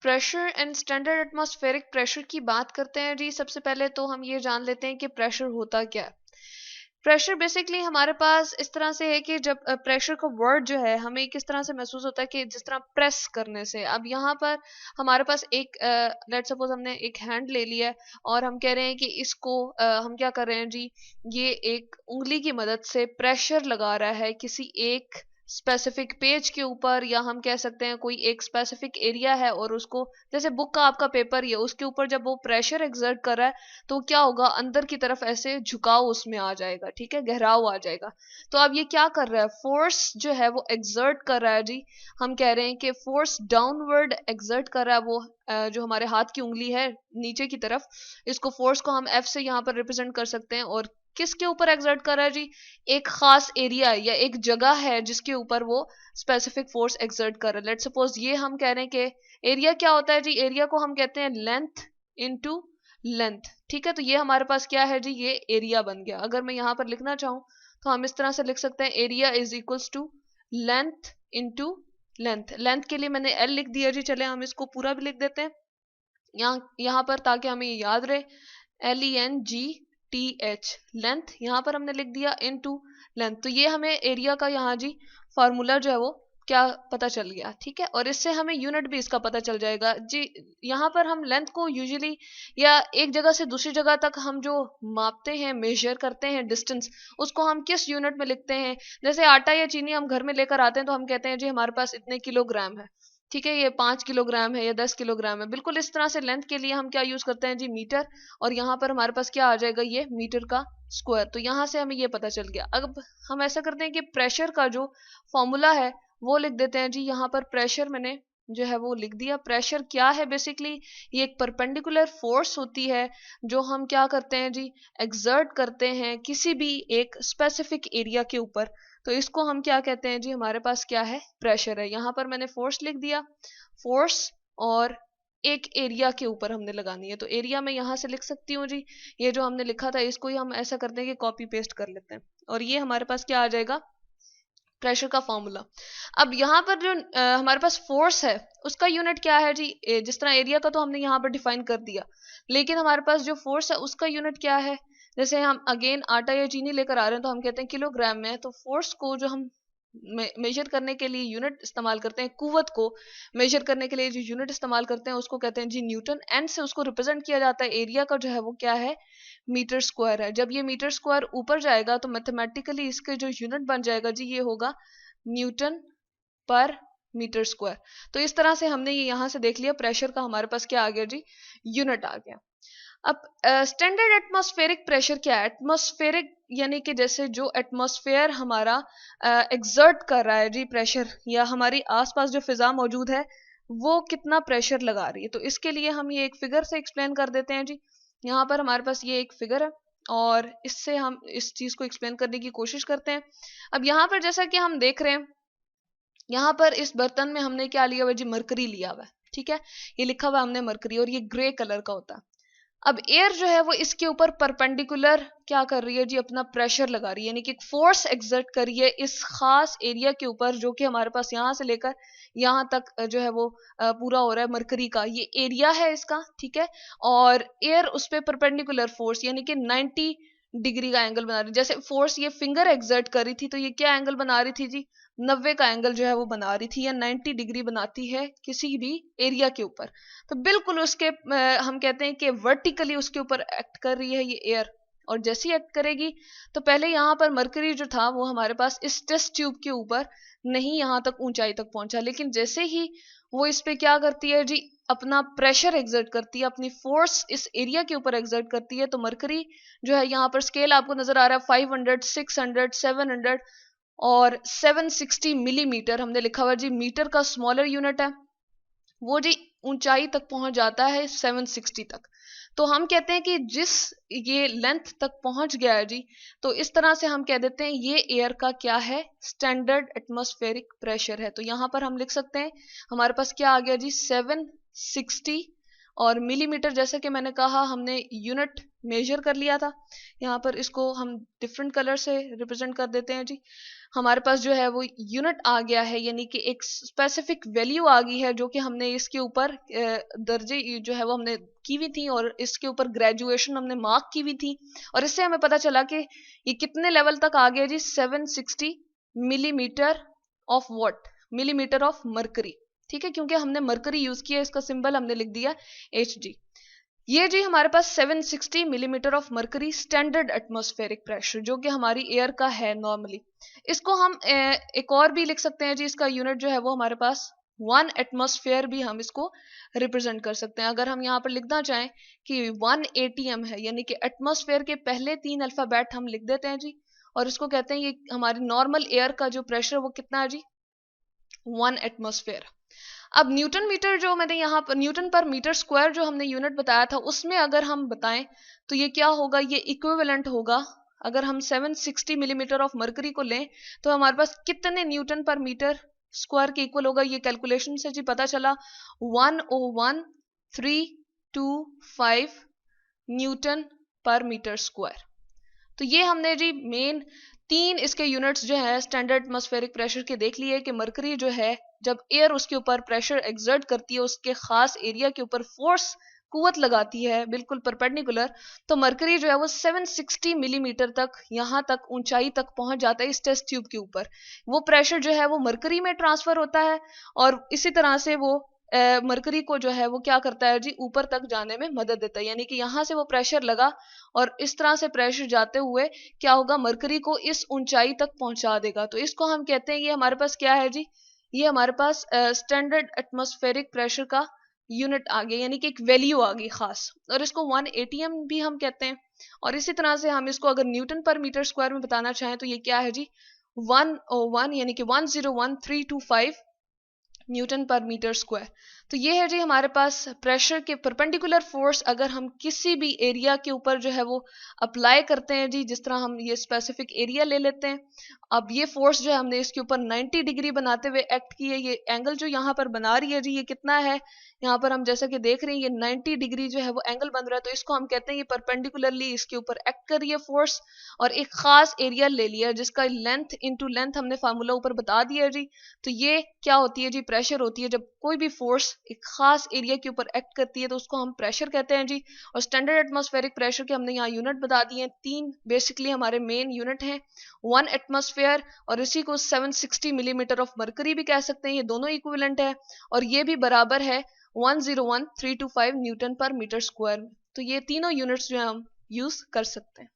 Pressure and standard atmospheric pressure की बात करते हैं जी। सबसे पहले तो हम ये जान लेते हैं कि प्रेशर होता क्या है। प्रेशर बेसिकली हमारे पास इस तरह से है कि जब प्रेशर का वर्ड जो है हमें किस तरह से महसूस होता है कि जिस तरह प्रेस करने से। अब यहाँ पर हमारे पास एक लेट सपोज हमने एक हैंड ले लिया है और हम कह रहे हैं कि इसको हम क्या कर रहे हैं जी, ये एक उंगली की मदद से प्रेशर लगा रहा है किसी एक स्पेसिफिक पेज के ऊपर, या हम कह सकते हैं कोई एक स्पेसिफिक एरिया है और उसको, जैसे बुक का आपका पेपर ही है, उसके ऊपर जब वो प्रेशर एक्सर्ट कर रहा है तो क्या होगा, अंदर की तरफ ऐसे झुकाव उसमें आ जाएगा, ठीक है, गहराव आ जाएगा। तो अब ये क्या कर रहा है, फोर्स जो है वो एक्सर्ट कर रहा है जी। हम कह रहे हैं कि फोर्स डाउनवर्ड एक्सर्ट कर रहा है वो जो हमारे हाथ की उंगली है नीचे की तरफ, इसको फोर्स को हम एफ से यहाँ पर रिप्रेजेंट कर सकते हैं। और किसके ऊपर एक्सर्ट कर रहा है जी, एक खास एरिया या एक जगह है जिसके ऊपर वो स्पेसिफिक फोर्स एक्सर्ट कर रहा है। लेट सपोज ये हम कह रहे हैं कि एरिया क्या होता है जी, एरिया को हम कहते हैं लेंथ इनटू लेंथ, ठीक है। तो ये हमारे पास क्या है जी, ये एरिया बन गया। अगर मैं यहाँ पर लिखना चाहूँ तो हम इस तरह से लिख सकते हैं, area is equals to length into length. Length के लिए मैंने एल लिख दिया जी, चले हम इसको पूरा भी लिख देते हैं यहाँ पर ताकि हमें ये याद रहे, LENGTH लेंथ यहाँ पर हमने लिख दिया इनटू लेंथ। तो ये हमें एरिया का यहाँ जी फार्मूला जो है वो क्या पता चल गया, ठीक है। और इससे हमें यूनिट भी इसका पता चल जाएगा जी। यहाँ पर हम लेंथ को यूजुअली या एक जगह से दूसरी जगह तक हम जो मापते हैं, मेजर करते हैं डिस्टेंस, उसको हम किस यूनिट में लिखते हैं। जैसे आटा या चीनी हम घर में लेकर आते हैं तो हम कहते हैं जी हमारे पास इतने किलोग्राम है, ठीक है, ये 5 किलोग्राम है या 10 किलोग्राम है। बिल्कुल इस तरह से लेंथ के लिए हम क्या यूज करते हैं जी, मीटर। और यहाँ पर हमारे पास क्या आ जाएगा, ये मीटर का स्क्वायर। तो यहाँ से हमें ये पता चल गया। अब हम ऐसा करते हैं कि प्रेशर का जो फॉर्मूला है वो लिख देते हैं जी। यहाँ पर प्रेशर मैंने जो है वो लिख दिया। प्रेशर क्या है, बेसिकली ये एक परपेंडिकुलर फोर्स होती है जो हम क्या करते हैं जी, एक्सर्ट करते हैं किसी भी एक स्पेसिफिक एरिया के ऊपर। तो इसको हम क्या कहते हैं जी, हमारे पास क्या है, प्रेशर है। यहाँ पर मैंने फोर्स लिख दिया, फोर्स और एक एरिया के ऊपर हमने लगानी है। तो एरिया मैं यहाँ से लिख सकती हूँ जी, ये जो हमने लिखा था इसको ही हम ऐसा करते हैं कि कॉपी पेस्ट कर लेते हैं और ये हमारे पास क्या आ जाएगा, प्रेशर का फॉर्मूला। अब यहाँ पर जो हमारे पास फोर्स है उसका यूनिट क्या है जी, जिस तरह एरिया का तो हमने यहाँ पर डिफाइन कर दिया, लेकिन हमारे पास जो फोर्स है उसका यूनिट क्या है। जैसे हम अगेन आटा या चीनी लेकर आ रहे हैं तो हम कहते हैं किलोग्राम में। तो फोर्स को जो हम मेजर करने के लिए यूनिट इस्तेमाल करते हैं, कुव्वत को मेजर करने के लिए जो यूनिट इस्तेमाल करते हैं उसको कहते हैं जी न्यूटन। एंड से उसको रिप्रेजेंट किया जाता है, एरिया का जो है वो क्या है, मीटर स्क्वायर है। जब ये मीटर स्क्वायर ऊपर जाएगा तो मैथमेटिकली इसके जो यूनिट बन जाएगा जी, ये होगा न्यूटन पर मीटर स्क्वायर। तो इस तरह से हमने ये यहाँ से देख लिया, प्रेशर का हमारे पास क्या आ गया जी, यूनिट आ गया। अब स्टैंडर्ड एटमॉस्फेरिक प्रेशर क्या है, एटमॉस्फेरिक यानी कि जैसे जो एटमॉस्फेयर हमारा एक्सर्ट कर रहा है जी प्रेशर, या हमारी आसपास जो फिजा मौजूद है वो कितना प्रेशर लगा रही है। तो इसके लिए हम ये एक फिगर से एक्सप्लेन कर देते हैं जी। यहाँ पर हमारे पास ये एक फिगर है और इससे हम इस चीज को एक्सप्लेन करने की कोशिश करते हैं। अब यहाँ पर जैसा कि हम देख रहे हैं, यहाँ पर इस बर्तन में हमने क्या लिया हुआ जी, मरकरी लिया हुआ है, ठीक है, ये लिखा हुआ हमने मरकरी, और ये ग्रे कलर का होता है। अब एयर जो है वो इसके ऊपर परपेंडिकुलर क्या कर रही है जी, अपना प्रेशर लगा रही है, यानी कि एक फोर्स एक्सर्ट कर रही है इस खास एरिया के ऊपर जो कि हमारे पास यहाँ से लेकर यहाँ तक जो है वो पूरा हो रहा है मरकरी का, ये एरिया है इसका, ठीक है। और एयर उस पर परपेंडिकुलर फोर्स यानी कि 90 डिग्री का एंगल बना रही है। जैसे फोर्स ये फिंगर एक्सर्ट कर रही थी तो ये क्या एंगल बना रही थी जी, 90 का एंगल जो है वो बना रही थी, या 90 डिग्री बनाती है किसी भी एरिया के ऊपर। तो बिल्कुल उसके हम कहते हैं कि वर्टिकली उसके ऊपर एक्ट कर रही है ये एयर। और जैसे ही एक्ट करेगी तो पहले यहाँ पर मरकरी जो था वो हमारे पास इस टेस्ट ट्यूब के ऊपर नहीं यहाँ तक ऊंचाई तक पहुंचा, लेकिन जैसे ही वो इस पे क्या करती है जी, अपना प्रेशर एक्सर्ट करती है, अपनी फोर्स इस एरिया के ऊपर एक्सर्ट करती है, तो मरकरी जो है, यहाँ पर स्केल आपको नजर आ रहा है 500, 600, 700 और 760 मिलीमीटर हमने लिखा हुआ जी, मीटर का स्मॉलर यूनिट है वो जी, ऊंचाई तक पहुंच जाता है 760 तक। तो हम कहते हैं कि जिस ये लेंथ तक पहुंच गया है जी, तो इस तरह से हम कह देते हैं ये एयर का क्या है, स्टैंडर्ड एटमॉस्फेरिक प्रेशर है। तो यहाँ पर हम लिख सकते हैं हमारे पास क्या आ गया जी, 760 और मिलीमीटर, जैसे कि मैंने कहा हमने यूनिट मेजर कर लिया था। यहाँ पर इसको हम डिफरेंट कलर से रिप्रेजेंट कर देते हैं जी। हमारे पास जो है वो यूनिट आ गया है, यानी कि एक स्पेसिफिक वैल्यू आ गई है जो कि हमने इसके ऊपर दर्जे जो है वो हमने की हुई थी और इसके ऊपर ग्रेजुएशन हमने मार्क की हुई थी। और इससे हमें पता चला कि ये कितने लेवल तक आ गया जी, 760 millimetre of what, millimetre of mercury. ठीक है, क्योंकि हमने मरकरी यूज किया, इसका सिंबल हमने लिख दिया Hg। ये जी हमारे पास 760 millimetre of mercury standard atmospheric pressure जो कि हमारी एयर का है नॉर्मली। इसको हम एक और भी लिख सकते हैं जी, इसका यूनिट जो है वो हमारे पास 1 एटमॉस्फेयर भी हम इसको रिप्रेजेंट कर सकते हैं। अगर हम यहाँ पर लिखना चाहें कि 1 ATM है, यानी कि एटमॉस्फेयर के पहले 3 अल्फाबेट हम लिख देते हैं जी, और इसको कहते हैं ये हमारी नॉर्मल एयर का जो प्रेशर वो कितना है जी, 1 एटमॉस्फेयर। अब न्यूटन मीटर जो मैंने यहाँ पर न्यूटन पर मीटर स्क्वायर जो हमने यूनिट बताया था, उसमें अगर हम बताएं तो ये क्या होगा, ये इक्विवेलेंट होगा। अगर हम 760 मिलीमीटर ऑफ मरकरी को लें तो हमारे पास कितने न्यूटन पर मीटर स्क्वायर के इक्वल होगा, ये कैलकुलेशन से जी पता चला 101,325 न्यूटन पर मीटर स्क्वायर। तो ये हमने जी मेन 3 इसके यूनिट्स जो है स्टैंडर्ड एटमॉस्फेरिक प्रेशर के देख लिए कि मरकरी जो है जब एयर उसके ऊपर प्रेशर एक्सर्ट करती है, उसके खास एरिया के ऊपर फोर्स कुवत लगाती है बिल्कुल परपेंडिकुलर, तो मरकरी जो है वो 760 मिलीमीटर तक यहाँ तक ऊंचाई तक पहुंच जाता है इस टेस्ट ट्यूब के ऊपर। वो प्रेशर जो है वो मरकरी में ट्रांसफर होता है और इसी तरह से वो मरकरी को जो है वो क्या करता है जी, ऊपर तक जाने में मदद देता है। यानी कि यहाँ से वो प्रेशर लगा और इस तरह से प्रेशर जाते हुए क्या होगा, मरकरी को इस ऊंचाई तक पहुंचा देगा। तो इसको हम कहते हैं, ये हमारे पास क्या है जी, ये हमारे पास स्टैंडर्ड एटमॉस्फेरिक प्रेशर का यूनिट आ गया, यानी कि एक वैल्यू आ गई खास, और इसको 1 ATM भी हम कहते हैं। और इसी तरह से हम इसको अगर न्यूटन पर मीटर स्क्वायर में बताना चाहें तो ये क्या है जी, 101 यानी कि 101,325 न्यूटन पर मीटर स्क्वायर। तो ये है जी हमारे पास प्रेशर के परपेंडिकुलर फोर्स अगर हम किसी भी एरिया के ऊपर जो है वो अप्लाई करते हैं जी, जिस तरह हम ये स्पेसिफिक एरिया ले लेते हैं। अब ये फोर्स जो है हमने इसके ऊपर 90 डिग्री बनाते हुए एक्ट की है। ये एंगल जो यहाँ पर बना रही है जी, ये कितना है, यहाँ पर हम जैसा कि देख रहे हैं ये 90 डिग्री जो है वो एंगल बन रहा है। तो इसको हम कहते हैं ये परपेंडिकुलरली इसके ऊपर एक्ट कर रही है फोर्स, और एक खास एरिया ले लिया जिसका लेंथ इनटू लेंथ हमने फार्मूला ऊपर बता दिया जी। तो ये क्या होती है जी, प्रेशर होती है। जब कोई भी फोर्स एक खास एरिया के ऊपर एक्ट करती है तो उसको हम प्रेशर कहते हैं जी। और स्टैंडर्ड एटमॉस्फेरिक प्रेशर के हमने यहाँ यूनिट बता दिए हैं, 3 बेसिकली हमारे मेन यूनिट हैं, 1 एटमॉस्फेयर और इसी को 760 मिलीमीटर ऑफ मरकरी भी कह सकते हैं, ये दोनों इक्विवेलेंट है। और ये भी बराबर है 101,325 न्यूटन पर मीटर स्क्वायर। तो ये तीनों यूनिट्स जो हम यूज कर सकते हैं।